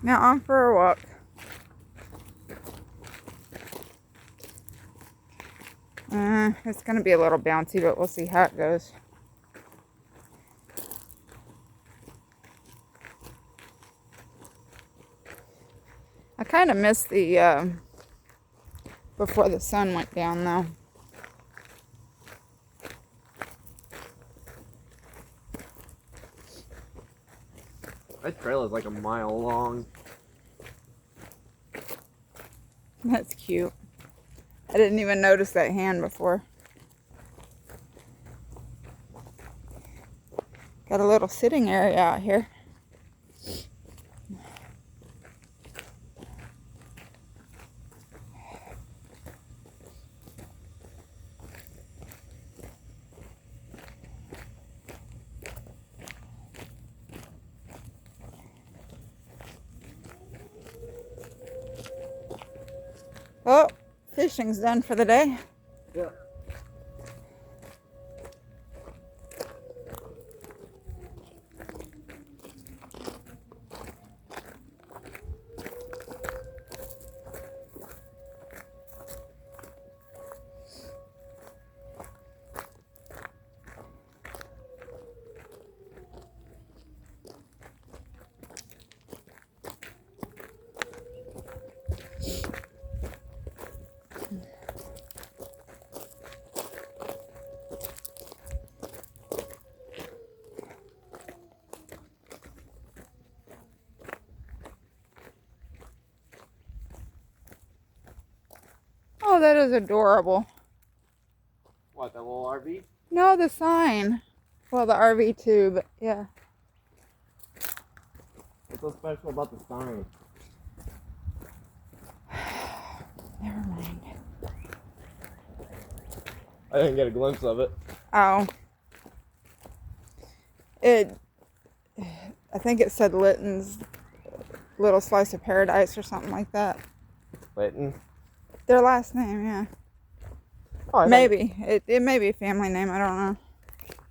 Now on for a walk. It's going to be a little bouncy, but we'll see how it goes. I kind of missed the before the sun went down, though. That trail is like a mile long. That's cute. I didn't even notice that hand before. Got a little sitting area out here. Oh, fishing's done for the day. Yeah. Oh, that is adorable. What, that little RV? No, the sign. Well, the RV too, but yeah. What's so special about the sign? Never mind. I didn't get a glimpse of it. Oh. I think it said Litton's Little Slice of Paradise or something like that. Clayton? Their last name, yeah. Oh, Maybe. It may be a family name, I don't know.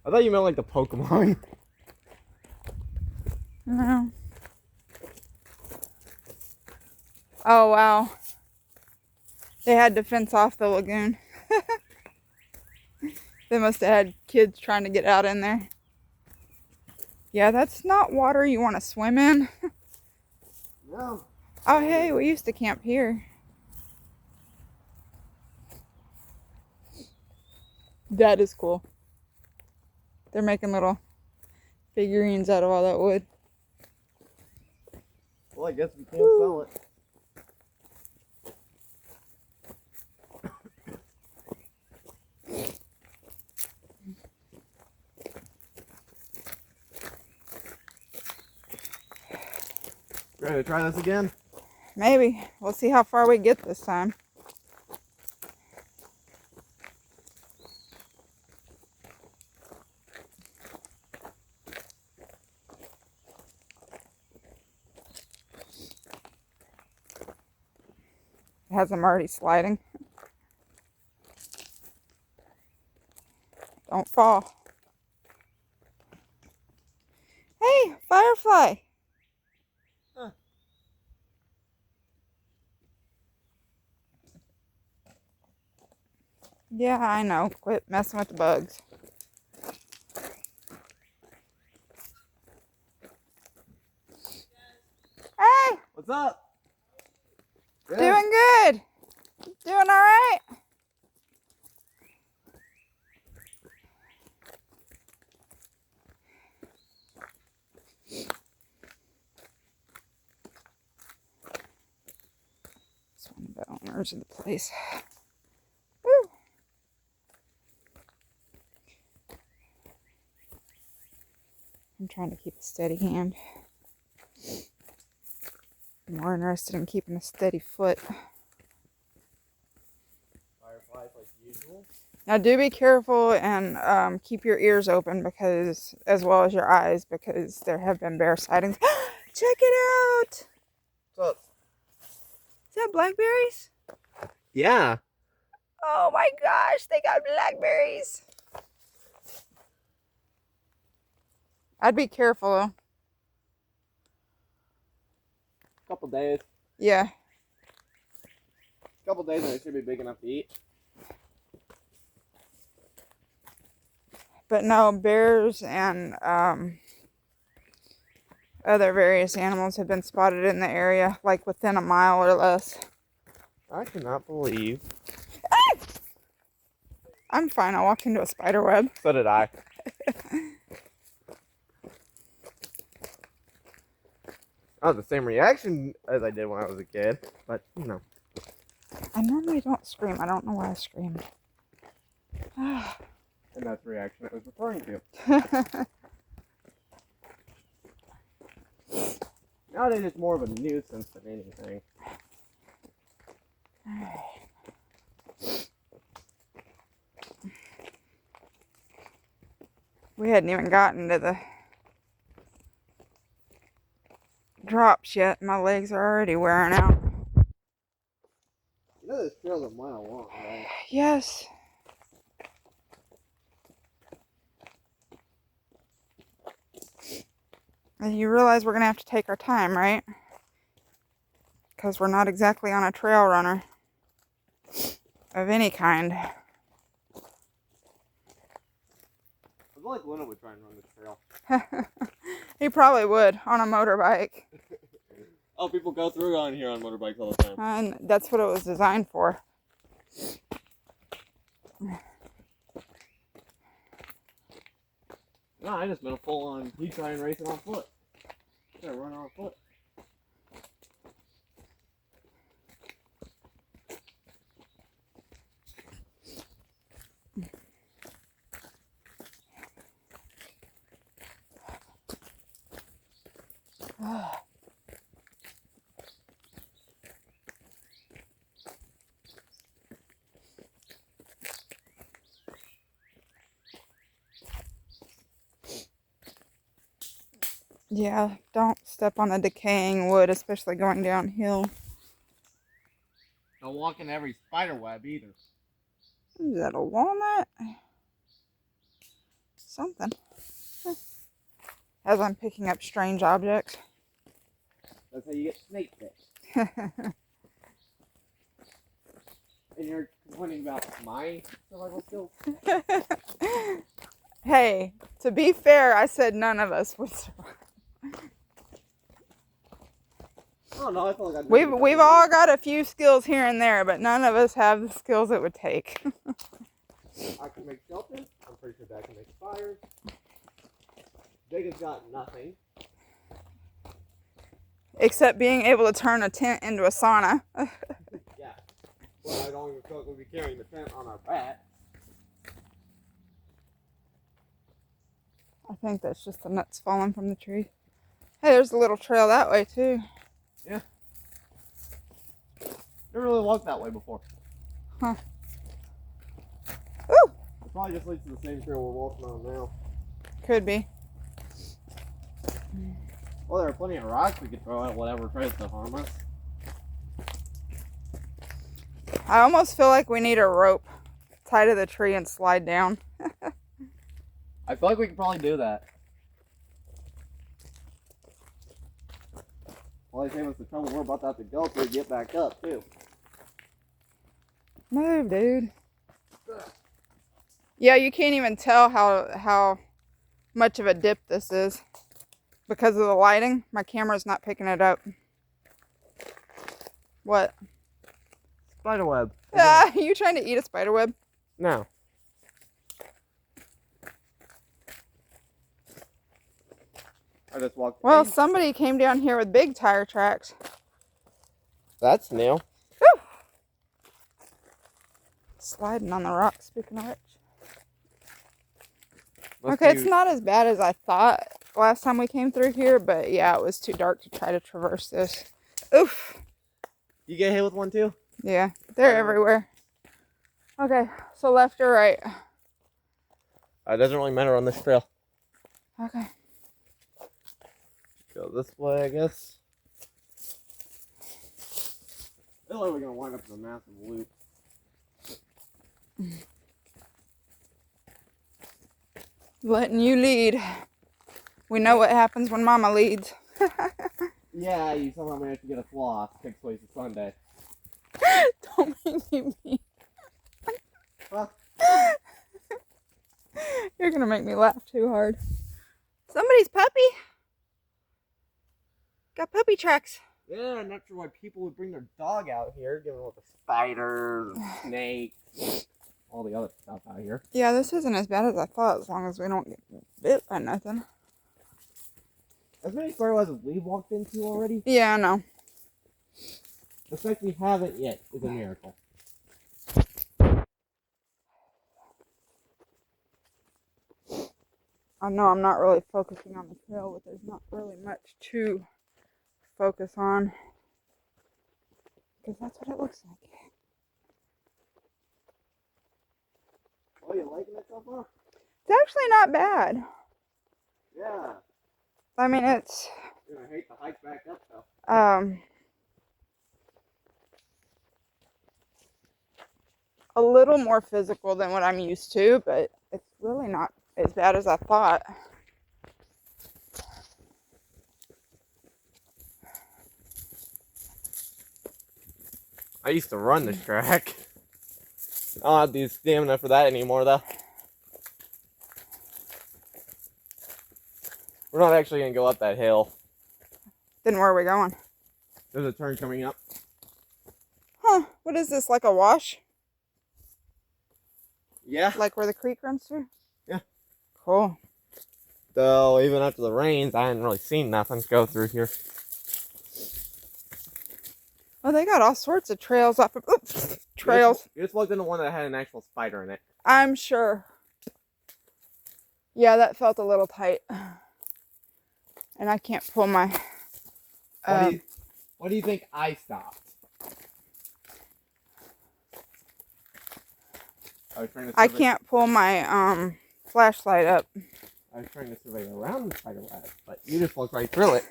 I thought you meant like the Pokemon. No. Oh, wow. They had to fence off the lagoon. They must have had kids trying to get out in there. Yeah, that's not water you want to swim in. No. Oh, hey, we used to camp here. That is cool. They're making little figurines out of all that wood. Well, I guess we can't sell it. Ready to try this again? Maybe. We'll see how far we get this time. It has them already sliding. Don't fall. Hey, firefly. Huh. Yeah, I know. Quit messing with the bugs. Hey, What's up? Good. doing good. Doing all right. It's one of the owners of the place. Woo. I'm trying to keep a steady hand. I'm more interested in keeping a steady foot. Fireflies like usual. Now do be careful and keep your ears open because, as well as your eyes, because there have been bear sightings. Check it out! What's up? Is that blackberries? Yeah. Oh my gosh, they got blackberries. I'd be careful though. Couple days. Yeah. Couple days and it should be big enough to eat. But no, bears and other various animals have been spotted in the area, like within a mile or less. I cannot believe. I'm fine. I walked into a spider web. So did I. I had the same reaction as I did when I was a kid, but you know. I normally don't scream. I don't know why I screamed. And that's the reaction I was referring to. Nowadays it's more of a nuisance than anything. We hadn't even gotten to the drops yet. My legs are already wearing out. You know this trail's a mile long, right? Yes. And you realize we're going to have to take our time, right? Because we're not exactly on a trail runner of any kind. I feel like Luna would try and run this trail. He probably would on a motorbike. Oh, people go through on here on motorbikes all the time. And that's what it was designed for. No, I just meant a full-on, he'd try and race it on foot. Yeah, run on foot. Yeah, don't step on the decaying wood, especially going downhill. Don't walk in every spider web either. Is that a walnut? Something. As I'm picking up strange objects. That's how you get snake bit. And you're complaining about my survival skills? Hey, to be fair, I said none of us would survive. Oh no, I feel like We've all got a few skills here and there, but none of us have the skills it would take. I can make shelters. I'm pretty sure Dad can make fires. Jacob's got nothing. Except being able to turn a tent into a sauna. Yeah. Well, I don't even feel like we'll be carrying the tent on our back. I think that's just the nuts falling from the tree. Hey, there's a little trail that way too. Yeah. Never really walked that way before. Huh. Ooh! It probably just leads to the same trail we're walking on now. Could be. Well, there are plenty of rocks we could throw at whatever tries to harm us. I almost feel like we need a rope tied to the tree and slide down. I feel like we could probably do that. Well, they save us the trouble we're about to have to go through to get back up, too. Move, dude. Yeah, you can't even tell how much of a dip this is. Because of the lighting, my camera's not picking it up. What? Spiderweb. Ah, you trying to eat a spider web? No. I just walked. Well, somebody came down here with big tire tracks. That's new. Woo! Sliding on the rocks, speaking of which. Okay, it's not as bad as I thought last time we came through here, but yeah, it was too dark to try to traverse this. Oof. You get hit with one too? Yeah, they're everywhere. Okay, so left or right? It doesn't really matter on this trail. Okay. Go this way, I guess. Looks like we're gonna wind up in a massive loop. Letting you lead. We know what happens when Mama leads. Yeah, you somehow managed to get a floss. Takes place a Sunday. Don't make me mean. Huh? You're gonna make me laugh too hard. Somebody's puppy. Got puppy tracks. Yeah, I'm not sure why people would bring their dog out here, given all the spiders, and snakes, all the other stuff out here. Yeah, this isn't as bad as I thought, as long as we don't get bit by nothing. As many spider webs as we've walked into already, Yeah, I know. the fact we haven't yet is a miracle. I know I'm not really focusing on the trail, but there's not really much to focus on. Because that's what it looks like. Oh, you liking it so far? It's actually not bad. Yeah. I mean, it's You're gonna hate the hike back up though. A little more physical than what I'm used to, but it's really not as bad as I thought. I used to run this track. I don't have the stamina for that anymore though. We're not actually gonna go up that hill. Then where are we going? There's a turn coming up. Huh, what is this, like a wash? Yeah. Like where the creek runs through? Yeah. Cool. So even after the rains, I hadn't really seen nothing go through here. Oh, they got all sorts of trails off of... Oops, trails. You just walked into one that had an actual spider in it. I'm sure. Yeah, that felt a little tight. And I can't pull my... What do you think I stopped? I can't pull my flashlight up. I was trying to survey around the spider web, but you just walked right through it.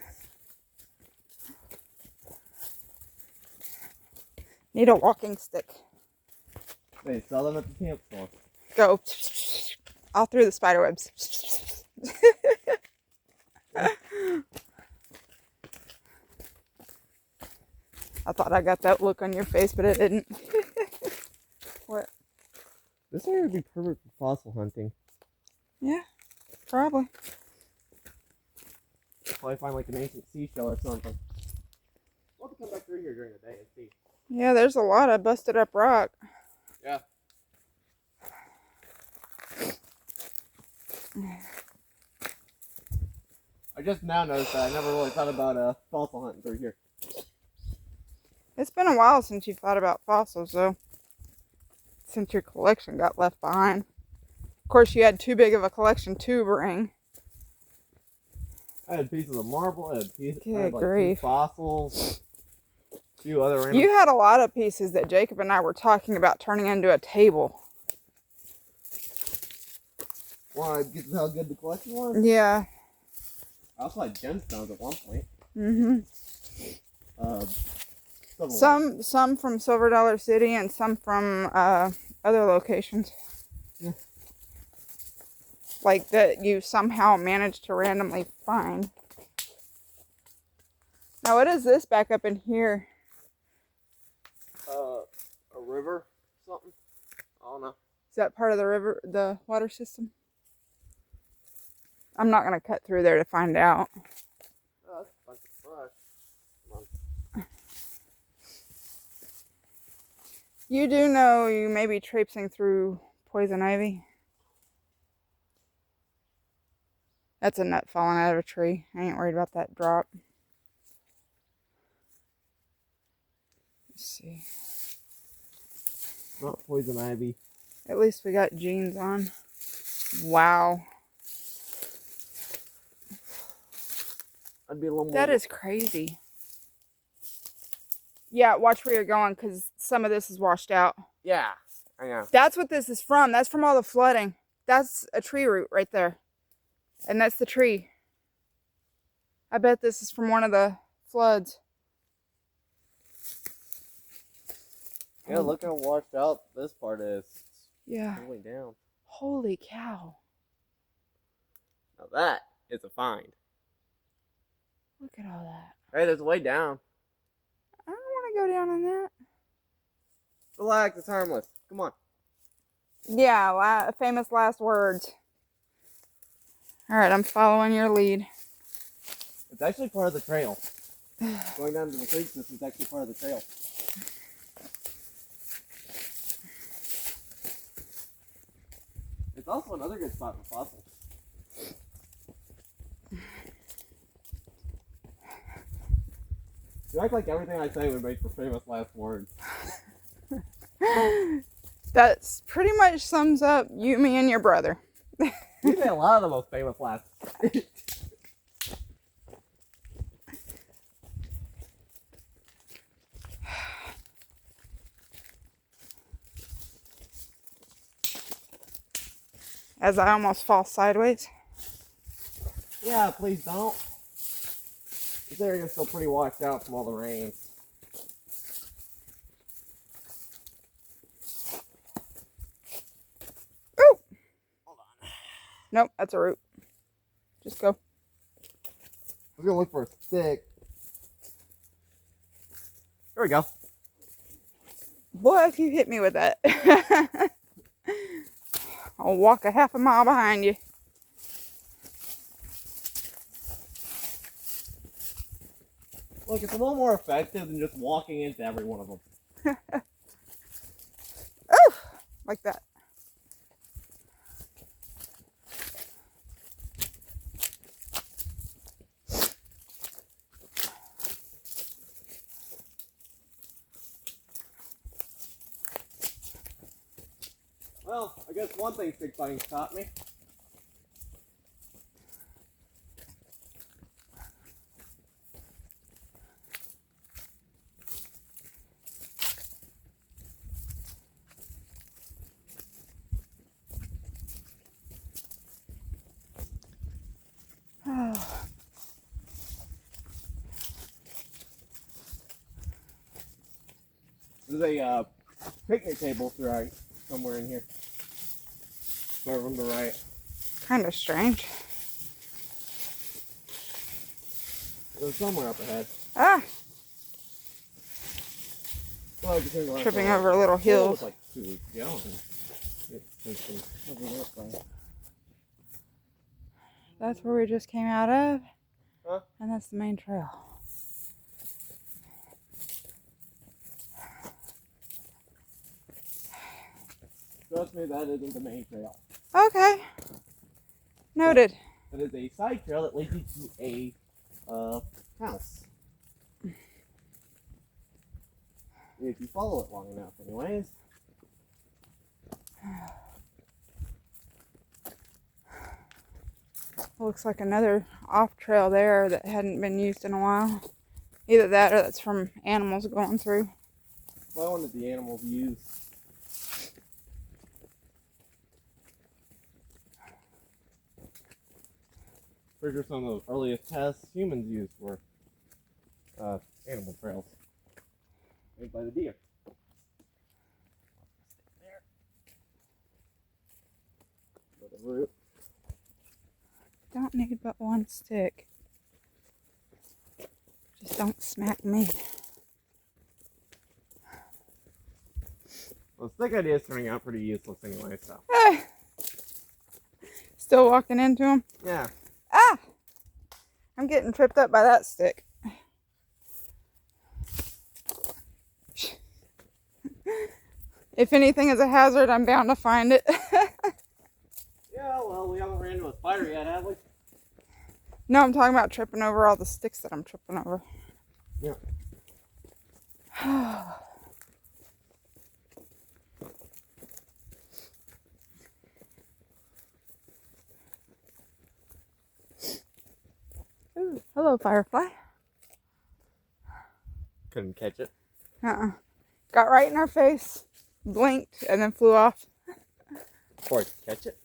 Need a walking stick. They sell them at the camp store. Go. All through the spider webs. I thought I got that look on your face, but it didn't. What? This area would be perfect for fossil hunting. Yeah, probably. Probably find like an ancient seashell or something. We'll have to come back through here during the day and see. Yeah, there's a lot of busted up rock. Yeah. I just now noticed that I never really thought about fossil hunting through here. It's been a while since you thought about fossils, though. Since your collection got left behind. Of course, you had too big of a collection to bring. I had pieces of marble, I had pieces Good of grief. fossils, a few other random... You had a lot of pieces that Jacob and I were talking about turning into a table. Want to get how good the collection was? Yeah. I also had gemstones at one point. Mm-hmm. Some from Silver Dollar City and some from other locations. Yeah. Like that you somehow managed to randomly find. Now what is this back up in here? A river, something. I don't know. Is that part of the river, the water system? I'm not gonna cut through there to find out. Oh, that's a bunch of brush. Come on. You do know you may be traipsing through poison ivy. That's a nut falling out of a tree. I ain't worried about that drop. Let's see. Not poison ivy. At least we got jeans on. Wow. I'd be a little more... That is crazy. Yeah, watch where you're going because some of this is washed out. Yeah, I know. That's what this is from. That's from all the flooding. That's a tree root right there. And that's the tree. I bet this is from one of the floods. Yeah, look how washed out this part is. Yeah. All the way down. Holy cow. Now that is a find. Look at all that. Hey, there's a way down. I don't want to go down on that. Relax, it's harmless. Come on. Yeah, famous last words. Alright, I'm following your lead. It's actually part of the trail. Going down to the creek, this is actually part of the trail. It's also another good spot for fossils. You act like everything I say would make for famous last words. That's pretty much sums up you, me, and your brother. You say a lot of the most famous last. As I almost fall sideways. Yeah, please don't. This area is still pretty washed out from all the rain. Ooh! Hold on. Nope, that's a root. Just go. I'm gonna look for a stick. There we go. Boy, if you hit me with that. I'll walk a half a mile behind you. Look, it's a little more effective than just walking into every one of them. Oh, like that. Well, I guess one thing stick fighting taught me. There's a picnic table right somewhere in here. If I remember right. Kind of strange. It was somewhere up ahead. Ah, Well, tripping over little It was hills. like 2 weeks ago. And it's covered up by... That's where we just came out of. Huh? And that's the main trail. Trust me, that isn't the main trail. Okay. Noted. That is a side trail that leads you to a house. If you follow it long enough, anyways. Looks like another off trail there that hadn't been used in a while. Either that or that's from animals going through. Well, I wanted the animals used. Pretty sure some of the earliest tests humans used were animal trails made by the deer. There. For the root. Don't need but one stick. Just don't smack me. Well, the stick idea is turning out pretty useless anyway, so. Still walking into them. Yeah. Ah! I'm getting tripped up by that stick. If anything is a hazard, I'm bound to find it. Yeah, well, we haven't ran into a spider yet, have we? No, I'm talking about tripping over all the sticks that I'm tripping over. Yeah. Ooh, hello, firefly. Couldn't catch it. Got right in our face, blinked, and then flew off. Before I could catch it.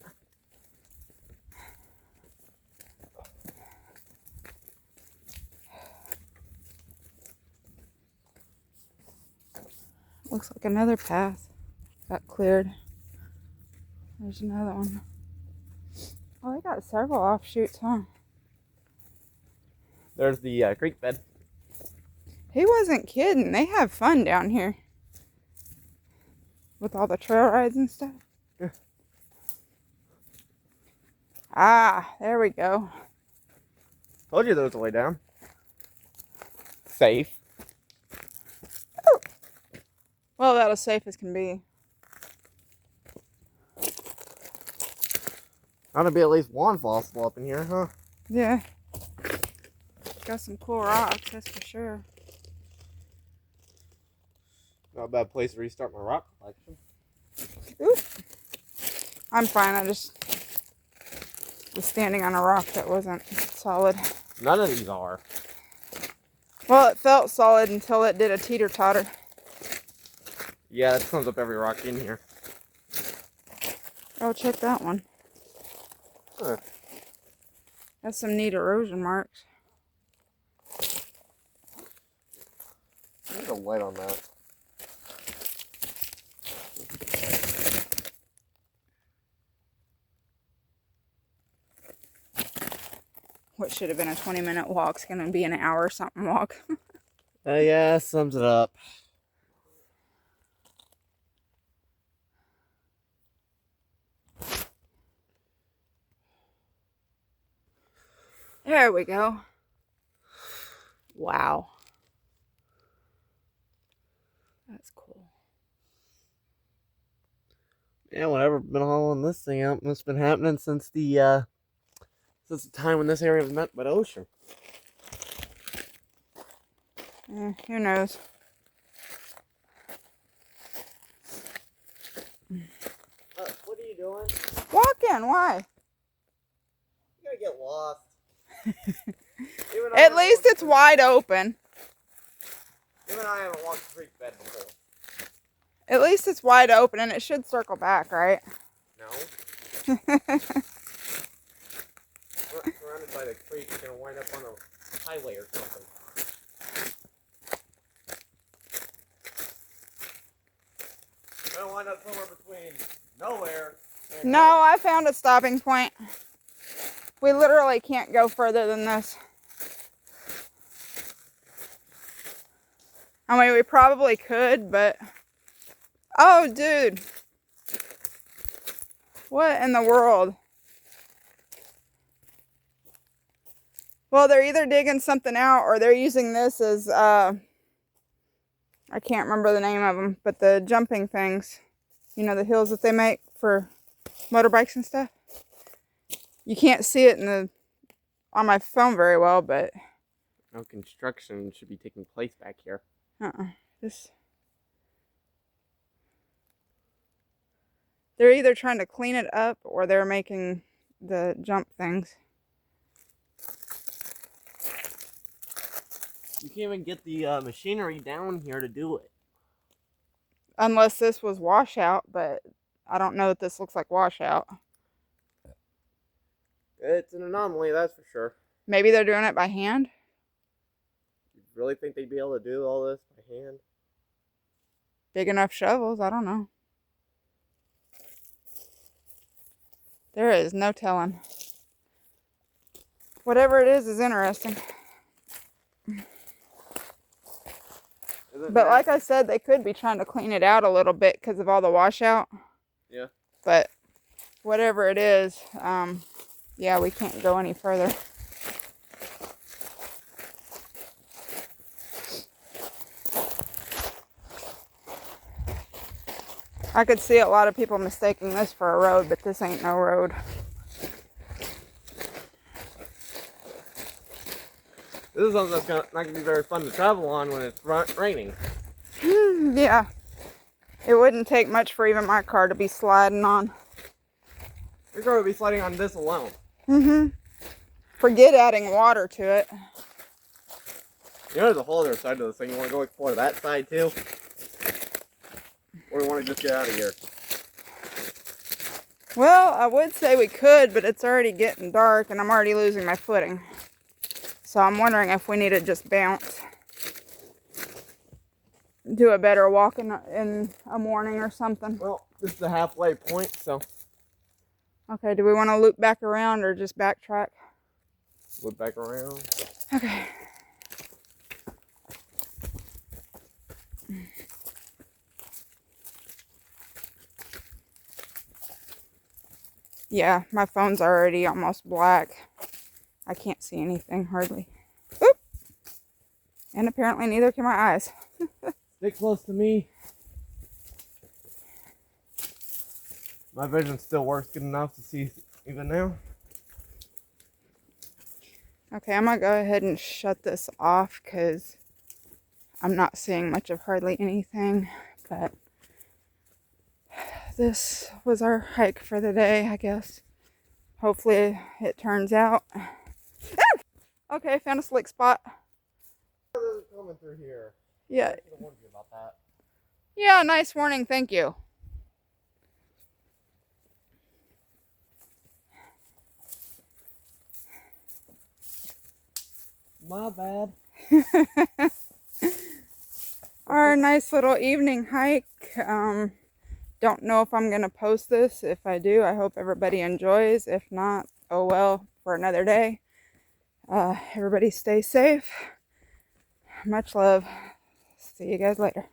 Looks like another path got cleared. There's another one. Oh, they got several offshoots, huh? There's the creek bed. He wasn't kidding. They have fun down here. With all the trail rides and stuff. Yeah. Ah, there we go. Told you there was a way down. Safe. Oh. Well, about as safe as can be. Ought to be at least one fossil up in here, huh? Yeah. Got some cool rocks, that's for sure. Not a bad place to restart my rock collection. Oop. I'm fine. I just was standing on a rock that wasn't solid. None of these are. Well, it felt solid until it did a teeter-totter. Yeah, that comes up every rock in here. Oh, check that one. Huh. That's some neat erosion marks. There's a light on that. What should have been a 20-minute walk is going to be an hour something walk. Yeah, sums it up. There we go. Wow. That's cool. Yeah, whatever been hauling this thing out must have been happening since the time when this area was met by the ocean. Who knows? What are you doing? Walking, why? You gotta get lost. At least it's wide open. Even I haven't walked the creek bed before. At least it's wide open and it should circle back, right? No. Surrounded by the creek, you're gonna wind up on a highway or something. You're gonna wind up somewhere between nowhere and No, I found a stopping point. We literally can't go further than this. I mean, we probably could, but... Oh, dude. What in the world? Well, they're either digging something out or they're using this as, I can't remember the name of them, but the jumping things. You know, the hills that they make for motorbikes and stuff. You can't see it on my phone very well, but... No construction should be taking place back here. They're either trying to clean it up or they're making the jump things. You can't even get the machinery down here to do it. Unless this was washout, but I don't know that this looks like washout. It's an anomaly, that's for sure. Maybe they're doing it by hand? You really think they'd be able to do all this by hand? Big enough shovels, I don't know. There is no telling. Whatever it is interesting. But like I said, they could be trying to clean it out a little bit because of all the washout. Yeah. But whatever it is, yeah, we can't go any further. I could see a lot of people mistaking this for a road, but this ain't no road. This is something that's not going to be very fun to travel on when it's raining. Yeah. It wouldn't take much for even my car to be sliding on. Your car would be sliding on this alone. Forget adding water to it. You know, there's a whole other side to this thing. You want to go explore that side too? Or you want to just get out of here? Well, I would say we could, but it's already getting dark and I'm already losing my footing. So I'm wondering if we need to just bounce. Do a better walk in a morning or something. Well, this is the halfway point, so. Okay, do we want to loop back around or just backtrack? Loop back around. Okay. Yeah, my phone's already almost black. I can't see anything hardly. Oop! And apparently neither can my eyes. Stay close to me. My vision still works good enough to see even now. Okay, I'm gonna go ahead and shut this off because I'm not seeing much of hardly anything. But this was our hike for the day, I guess. Hopefully it turns out. Okay, found a slick spot. Coming through here. Yeah. I should have warned you about that. Yeah, nice warning, thank you. My bad. Our nice little evening hike. Don't know if I'm gonna post this. If I do, I hope everybody enjoys. If not, oh well, for another day. Everybody stay safe. Much love. See you guys later.